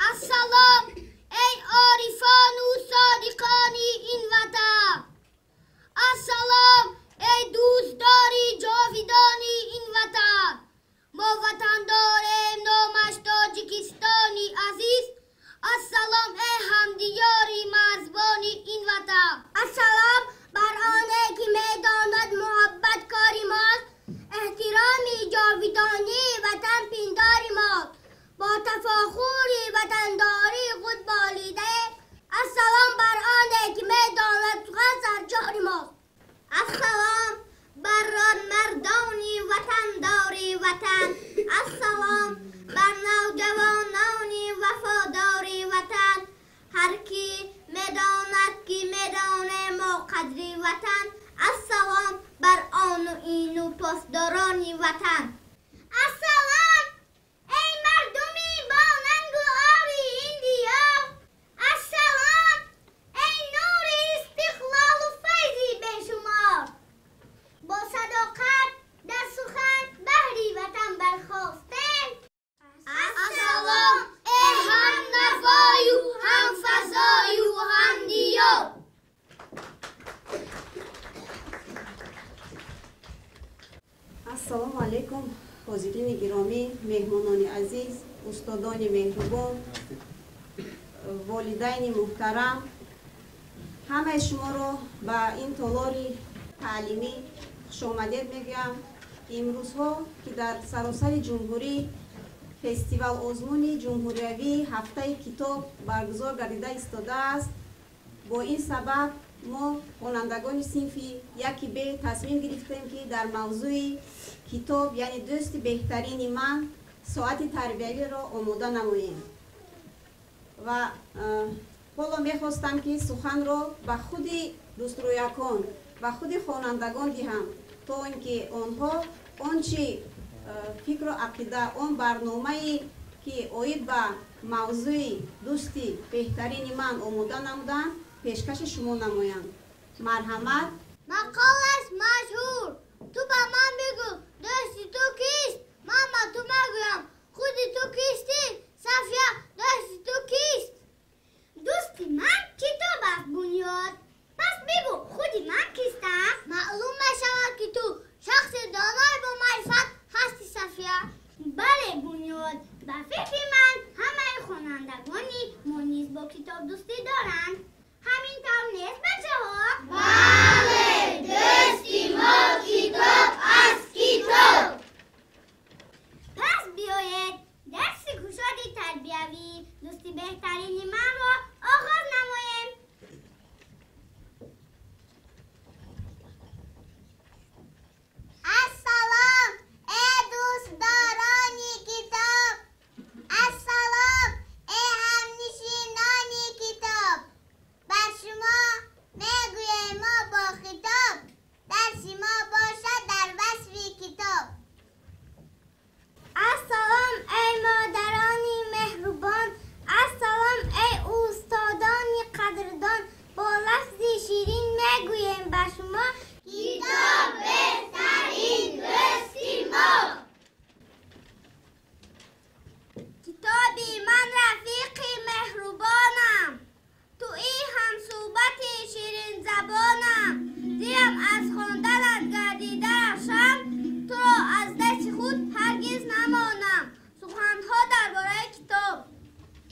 السلام ای عارفان و صادقانی این وطن. السلام ای دوستداری جاویدانی این وطن. ما وطن داریم نامش تاجیکستانی عزیز. السلام ای همدیاری مرزبانی این وطن. السلام بر آنه که میداند محبت کاری ماست، احترامی جاویدانی وطن پینداری ماست، با تفاخری وطنداری خود بالیده. السلام بر آنه که میداند سخن سرجاری ماست. السلام بر مردانی وطنداری وطن. السلام بر نوجوانانی وفاداری وطن. هر کی میداند که میدانه ما قدری وطن. السلام بر آن و این و پاسدارانی وطن. السلام ای مردمی با ننگ و آری این دیار. السلام ای نور استقلال و فیضی بشمار. با صداقت در سخن بهری وطن برخاسته. السلام ای هم نوای و هم فضای و هم دیار. السلام علیکم حاضرین گرامی، مهمانان عزیز، استادان مهربان، والدین محترم، همه شما رو به این تالار تعلیمی خوش آمدید میگم. امروزها که در سراسر جمهوری فستیوال آزمون جمهوریوی هفته کتاب برگزار گردیده ایستاده است. با این سبب ما خوانندگان صنفی یکی به تصمیم گرفتیم که در موضوع کتاب یعنی دوست بهترین من ساعت تربیوی را آماده نماییم و حالا میخواستم که سخن را به خود دوسترویکان و خود خوانندگان دهم تا اینکه آنها آنچه فکر و عقیده آن برنامه که آید به موضوع دوستی بهترین من آماده نمودند پیشکش شما نمایند. مرحمت. مقالش مشهور. تو با من بگو دوستی تو کیست؟ من با تو میگویم خودی تو کیستی؟ صفیه دوستی تو کیست؟ دوستی من کتاب است بنیاد. پس بگو خودی من کیستم؟ معلوم میشود که تو شخص دانای با معرفت هستی صفیه. بله بنیاد. به فکر من همه خوانندگانی ما نیز با کتاب دوستی دارند. همین طور نیست بچه ها؟ بله دوستی ما کتاب از کتاب. پس بیایید درس گشاد تربیوی دوستی بهترین من را آغاز نماییم. السلام ای دوستدارانی کتاب. السلام ای همنشینانی کتاب. بر شما میگویم ما با خطاب، درس ما باشد در وصف کتاب. السلام ای مادرانی مهربان. السلام ای استادانی قدردان. با لفظ شیرین میگویم به شما کتاب بهترین دوستی ما. کتابی من رفیق مهربانم، تو ای هم صحبت شیرین زبانم. دیم از خواندنت گردیده روشن، تو را از دست خود هرگز نمانم. سخنها درباره کتاب.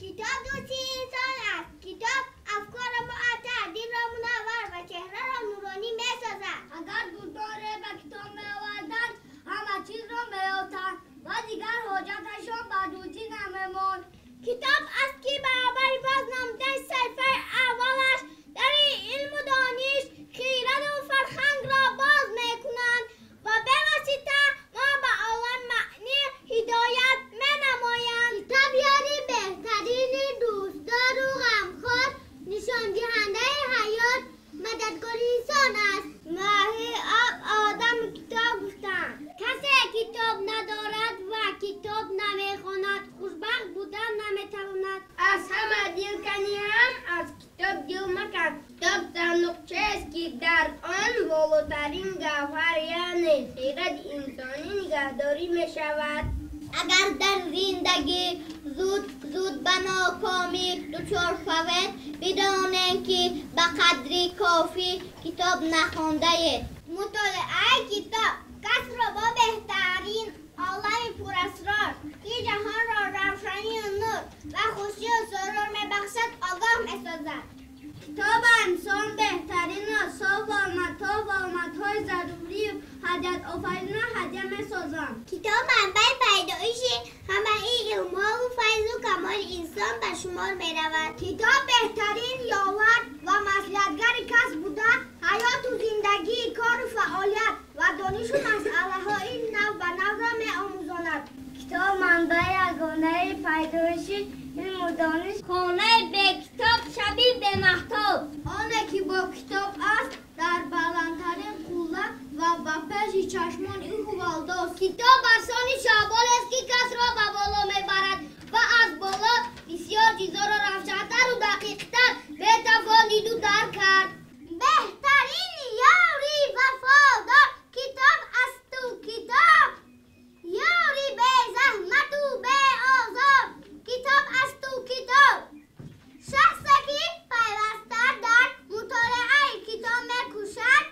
کتاب دوستی انسان است. کتاب افکار معطر، دل را منور و چهره را نورانی میسازد. اگر دوستداره به کتاب میآوردند همه چیز را مییافتند و دیگر حاجتشان به دوستی نمیماند. کتاب است که برابر باز نموده صفحه اولش در علم و دانش خیرت و فرهنگ را باز میکنند و به واسطه ما به عالم معنی هدایت مینمایند. کتاب یاری بهترین دوستدار و غمخوار، نشان دهنده حیات، مددگار انسان است. ماهی آدم کتاب گفتند. کسی کتاب ندارد و کتاب نمیخواند خوشبخت بودن نمیتواند. از همه دل کنی هم از کتاب دل مکن. کتاب صندوقچه است که در آن بالاترین گوهر یعنی خیرت انسانی نگهداری می شود. اگر در زندگی زود به ناکامی دچار شود بدانید که به قدری کافی کتاب نخوانده اید. مطالعه کتاب کس را با بهترین عالم پراسرار که جهان را روشنی و نور و خوشی و سرور میبخشد آگاه میسازد. کتاب انسان بهترین و صاف آمدهای ضروری حاجت آفرین را هدیه میسازند. کتاب منبع پیدایش همه علمها و فیض و کمال انسان به شمار میرود. کتاب بهترین یاور و مصلحتگر کس بوده حیات و زندگی، کار و فعالیت و دانش و مسئله های نو به نو را میآموزاند. کتاب منبع یگانه پیدایش علم و دانش، خانه به کتاب شبیه به مهتاب. آنه که با کتاب است در بلندترین قله و به پیش چشمان او حوالداست. کتاب برسان شعبال است که کس را به بالا میبرد و از بالا بسیار چیزا را روشن‌تر و دقیق‌تر بتوان دید و درک کرد. بهترین یاری وفادار کتاب است و کتاب یاری به زحمت و به آزار کتاب است و کتاب شخصی که پیوسته در مطالعه کتاب میکوشد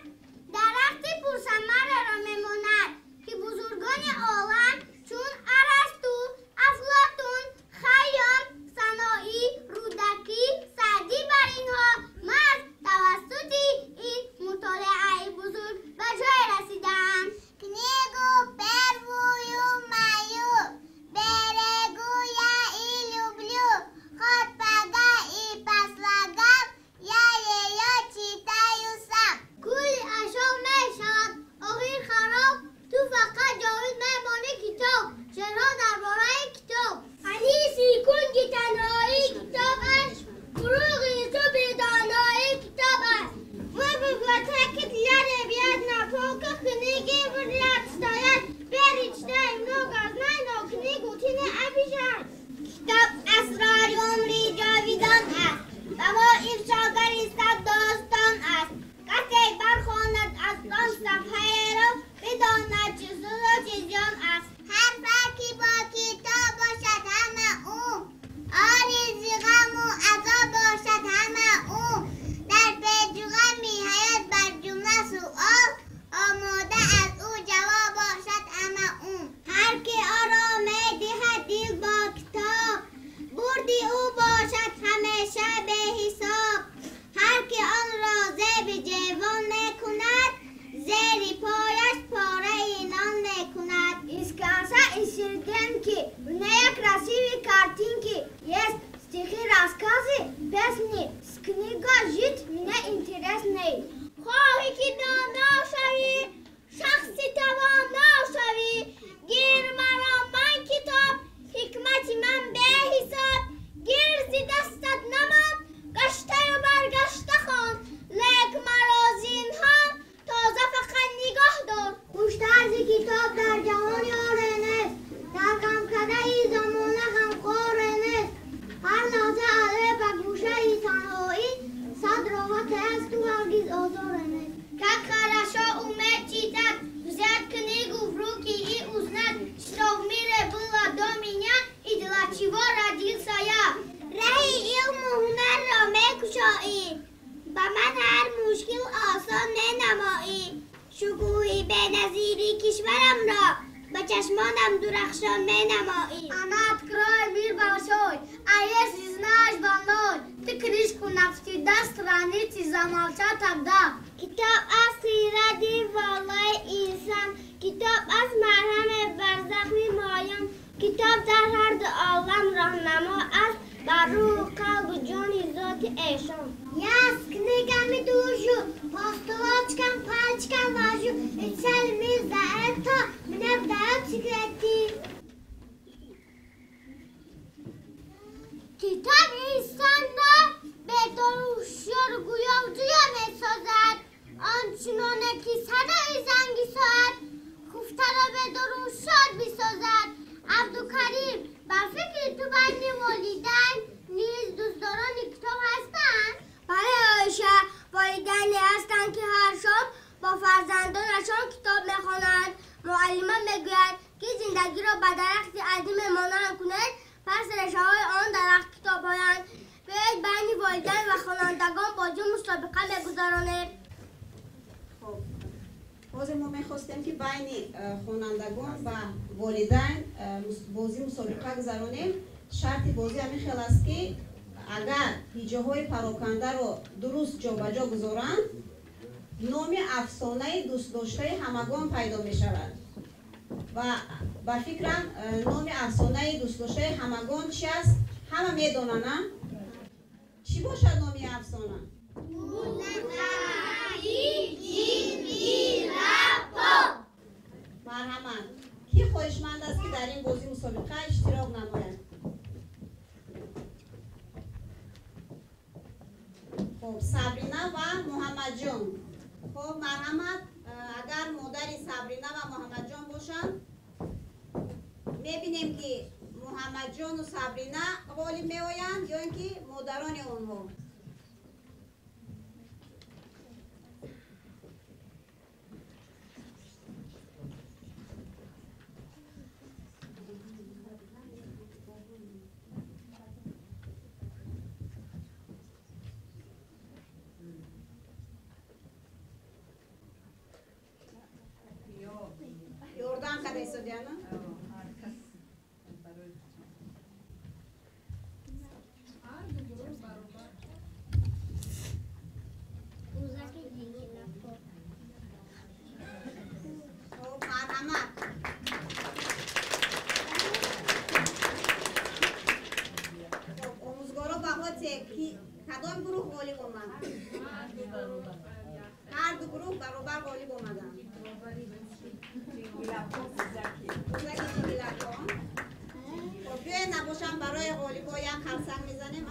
درخت پرثمر را میماند که بزرگان عالم چون ارسطو، افلاطون، خیام، سنایی، رودکی، سعدی بر اینها محض توسط این مطالعه بزرگ به جای رسیدند. Книгу первую мою берегу я и люблю, хоть пока и по слогам я ее читаю сам. کل اشعار میشود آخر خراب تو فقط جاوید میمانی کتاب. چرا درباره کتاب حدیثی کن که تنهایی کتاب است، فروغی تو بدانایی کتاب است. و biblioteket ljubljena polka knjige vrljat stojat berić da je mnogo znajno knjigu ti ne abižat. کتاب اسرار عمری جاویدان است و ما افشاگر صد داستان است. کسی برخواند از آن صفحه را بداند چه سود و چه زیان است. هر که با کتاب باشد همه او آرزو غم و عذاب باشد همه او در پیچ و غمی حیات بر جمله سؤال آماده از او جواب باشد همه او. هر که آرام دهد دل با کتاب بردی او باشد همیشه به حساب. هر که آن را زیب جوان میکند زیر پایش پاره نان میکند. Iskasa isirdenki ne krasivi kartinki jest стихи, рассказы, песни с книга жить мне интересны. خواهی که دانا شوی شخصی توانا شوی گیر مرا من کتاب حکمت من به حساب. گیر زی دستت نماند گشته و برگشته خوان لیک مرا زینهان تازه فقط نگاه دار. خوشتر زی کتاب در جهان یاره نیست، در غمکده ای زمانه غمخواره نیست. هر لحظه علیه به گوشه ای تنهایی صد راحت است و هرگز آزاره نیست. Как хорошо уметь читать, взять книгу в руки и узнать, что в мире было до меня и для чего родился я. رهی علم و هنر را میکشایی، به من هر مشکل آسان مینمایی. شکوهی بینظیری کشورم را به چشمانم درخشان مینمایی. Она откроет мир большой, а если знаешь волной, ты книжку навсегда страницы замолча тогда. کتاب از خیرت والای انسان، کتاب از مرهم بر زخم مایان، کتاب در هر دو عالم راهنما است بر روح و قلب و جان ذات ایشان. Я с книгами душу, по строчкам, пальчикам вожу, и цель мир за это мне вдает секреты. کتاب انسان را به دروشور گویاجویا میسازد، آنچنانه که صدای زنگی ساعت خفته را به دروشور بسازد. عبدالکریم بر فکر تو بین والدین نیز دوستداران کتاب هستند؟ بله عایشه، والدینی هستند که هر شب با فرزندانشان کتاب میخوانند. معلمان میگوید که زندگی را به درخت عظیم مانند کنید، پس رشه های آن درخت کتاب هایند. بیایید بین والدین و خوانندگان بازی مسابقه میگذرانیم. خب باز ما میخواستیم که بین خوانندگان و والدین بازی مسابقه گذرانیم. شرط بازی همین خیلی است که اگر هیجاهای پراکنده رو درست جا به جا گذارند، نام افسانه دوست داشته همگان پیدا می شود. و با فکرم نام افسانه دوست داشته همگان چی است؟ همه می دانند. چی باشد نام افسانه؟ مرحمت. کی خواهشمند است که در این بازی مسابقه اشتراک نماید؟ خب صبرینا و محمد جان. خب مرحمت، اگر مادر صبرینا و محمد جان باشند میبینیم که محمد جان و صبرینا غالب میآیند یا اینکه مادران آنها. یوردان کده ایسا دیانا؟ خب مرحمت. خب آموزگارا به خاطر کدام گروه غالب آمد؟ هر دو گروه برابر غالب آمدند. خب بیاید نباشم برای غالب‌ها یک خرسنگ میزنیم.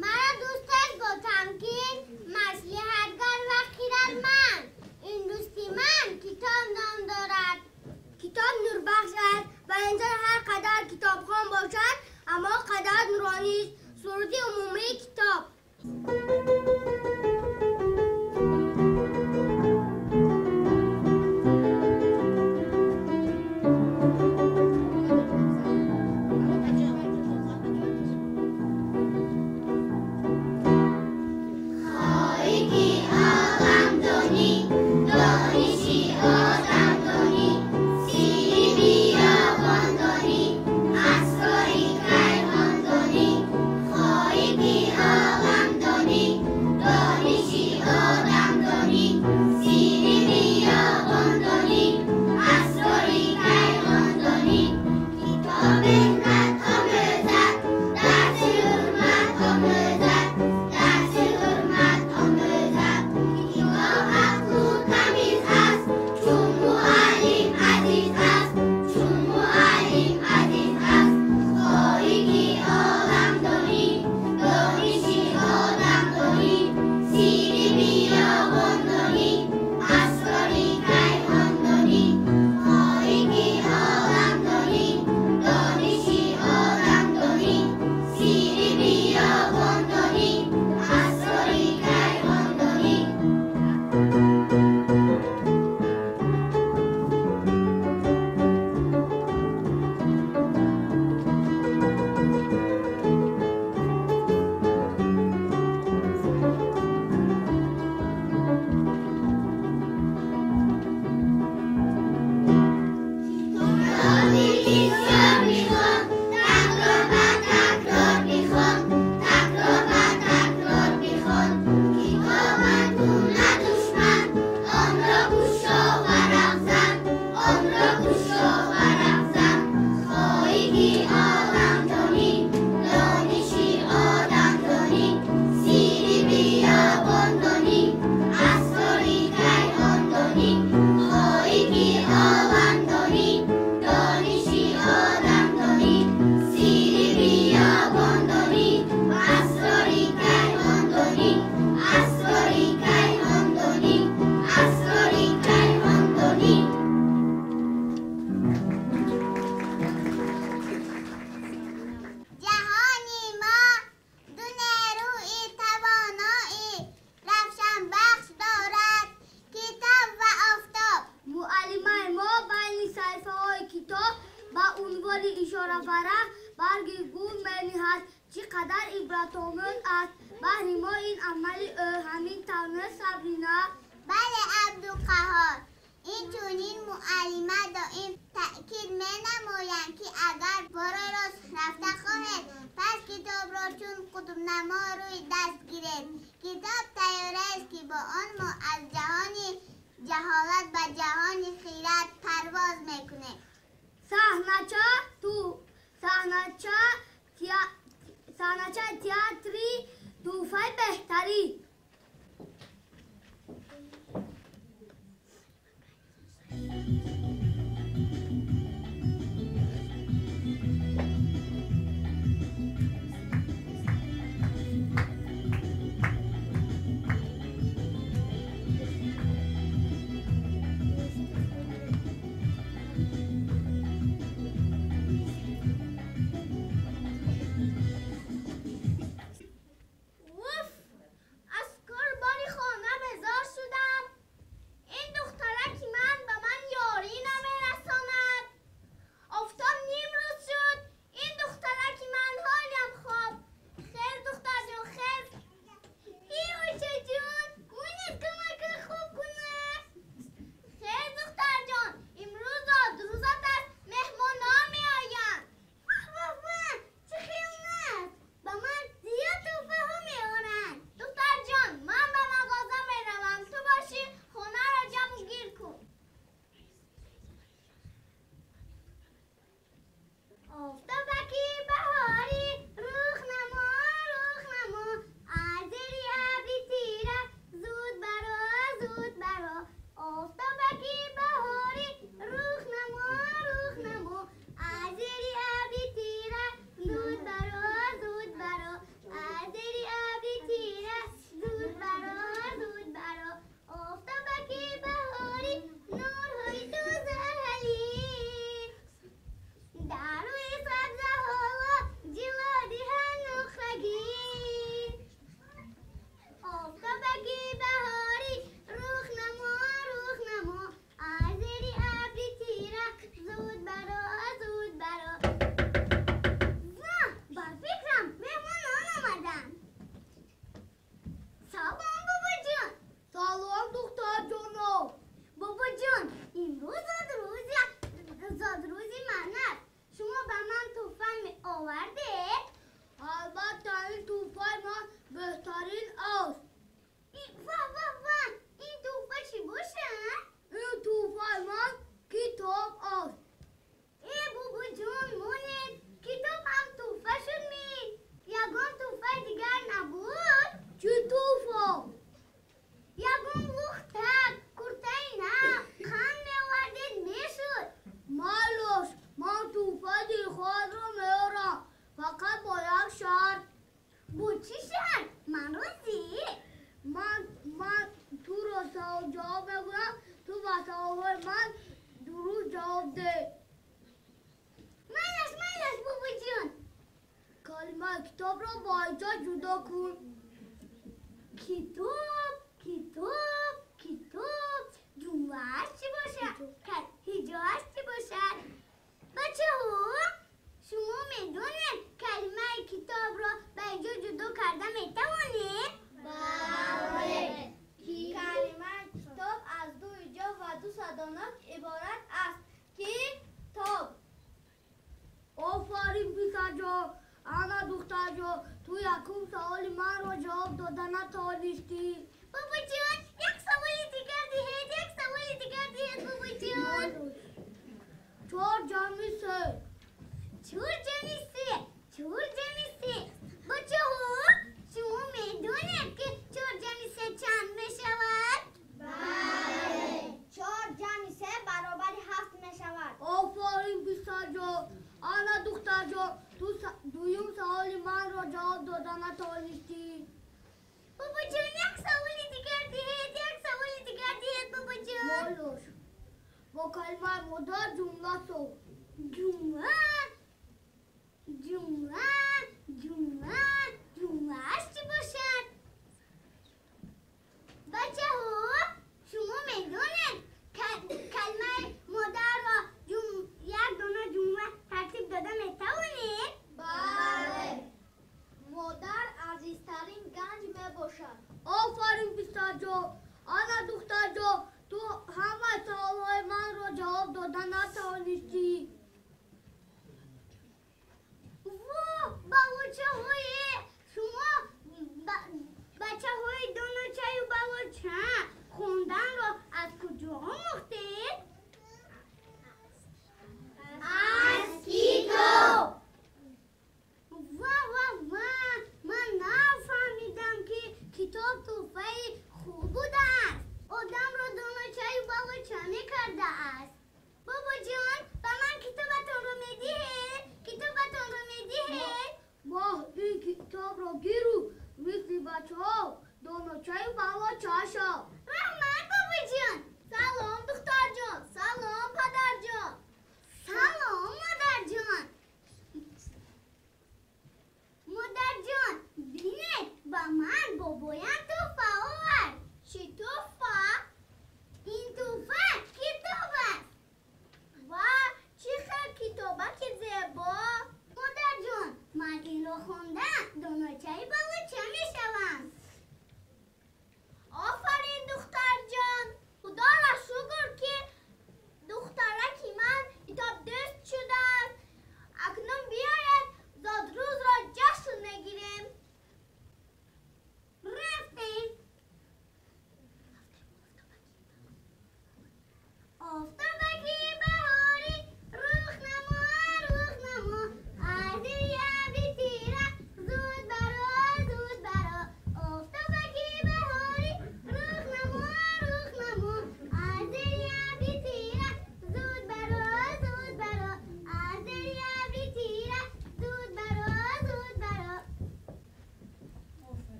مرا دوستت گفتم که مصلحتگر و خیرتمند. این دوستی من کتاب نام دارد. کتاب نور بخش است و انسان هر قدر کتابخوان باشد اما قدر نورانی است. سرودی عمومی کتاب. است. برای ما این عمل همین تونه سبرینا. بله عبدالقهار، این چونین معلمه دائم تأکید می نمایند که اگر برای راست رفته خواهد پس کتاب را چون قطب نما روی دست گیرید. کتاب تیاره است که با آن ما از جهان جهالت به جهان خیرات پرواز میکنیم. صحنه تئاتری توفه بهتری. کتاب را با اینجا جدا کن. کتاب جمعهش چی باشد؟ هجاش چی باشد؟ بچه ها شما میدونید کلمه کتاب را به اینجا جدا کرده میتوانید؟ بله. کلمه کتاب از دو ایجا و دو صدانک عبارت است. کتاب. آفرین پیسر جان. انا دختر جان، تو یکم سوال من را جواب دادن نتوانستی. بابا جان یک سوالی دیگر دهید بابا جان. 4 جمع 3. 4 جمع 3. بچه ها شما میدونید که 4 جمع 3 چند میشود؟ بله. 4 جمع 3 برابر 7 میشود. آفرین پسر جان. انا دختر جان، تو دویم سوال من را جواب دادن نتوانستی. بابا جان یک سوالی دیگر دهید بابا جان. مالوش. با کلمه مادر جمله سو. جمعهش چی باشد؟ بچه ها شما میدونید کلمه مادر را یک دونه جمله ترتیب داده میتوانید؟ بله. مادر عزیزترین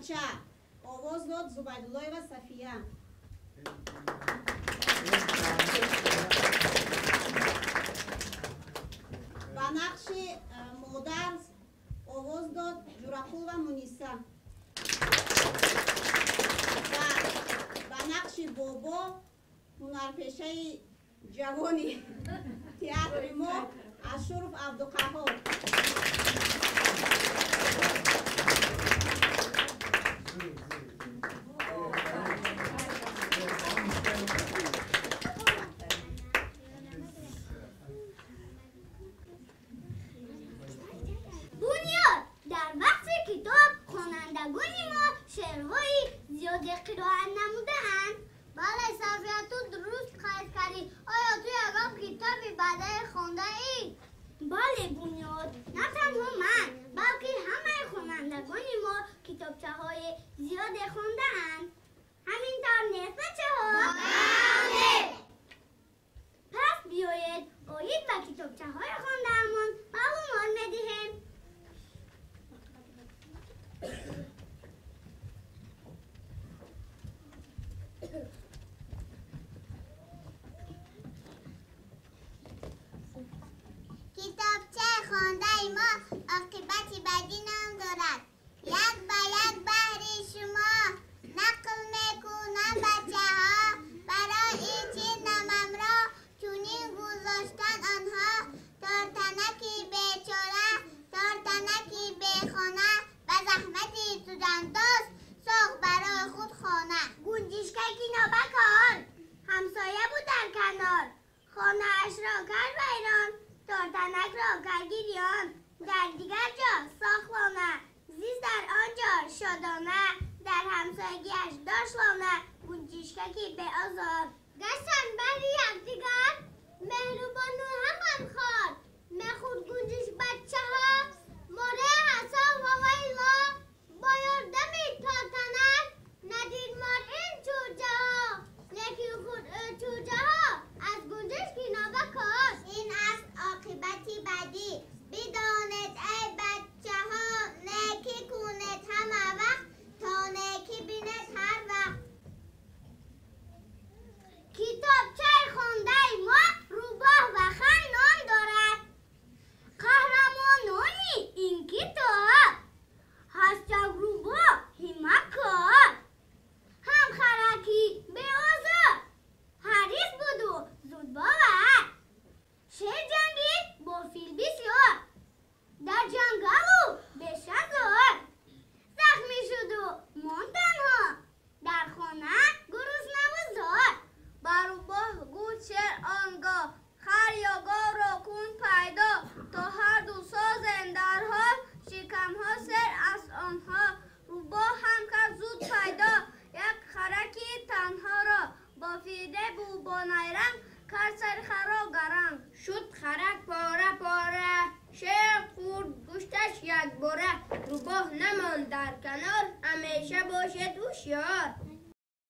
کتابچه. آواز داد زبیدالله و صفیه. و نقش مادر آواز داد جورقول و منیسه. و نقش بابا هنرپیشه جوانی تئاتر ما اشرف عبدالقهار. بنیاد در وقت کتاب خوانندگان ما شعرهایی زیاد قرائت نموده‌اند. بله صفیه، تو درست قید کردی. آیا توی اگر کتابی بدای خونده ای؟ بله بنیاد، نه تنها من بلکه همه خوانندگان ما کتابچه های زیاد خونده اند. همینطور نیست بچه ها؟ بله. پس بیایید آیید به کتابچه های خونده‌مان معلومات بدهیم. کتابچه خوانده ما عاقبت بدی نام دارد. یک به یک بهر شما نقل میکنم بچه ها. برای چین نامم را چونین گذاشتن آنها. تارتنکی بیچاره، تارتنکی بیخانه، به زحمتی سوزنداز ساخت برای خود خانه. گنجشککی نابکار همسایه بود در کنار، خانه اش را کرد ویران، تارتنک را کرد گریان. در دیگر جا ساخت خانه، زیست در آنجا شادانه، در همسایگیش داشت لانه، گنجشککی به آزار. گشتن بر یک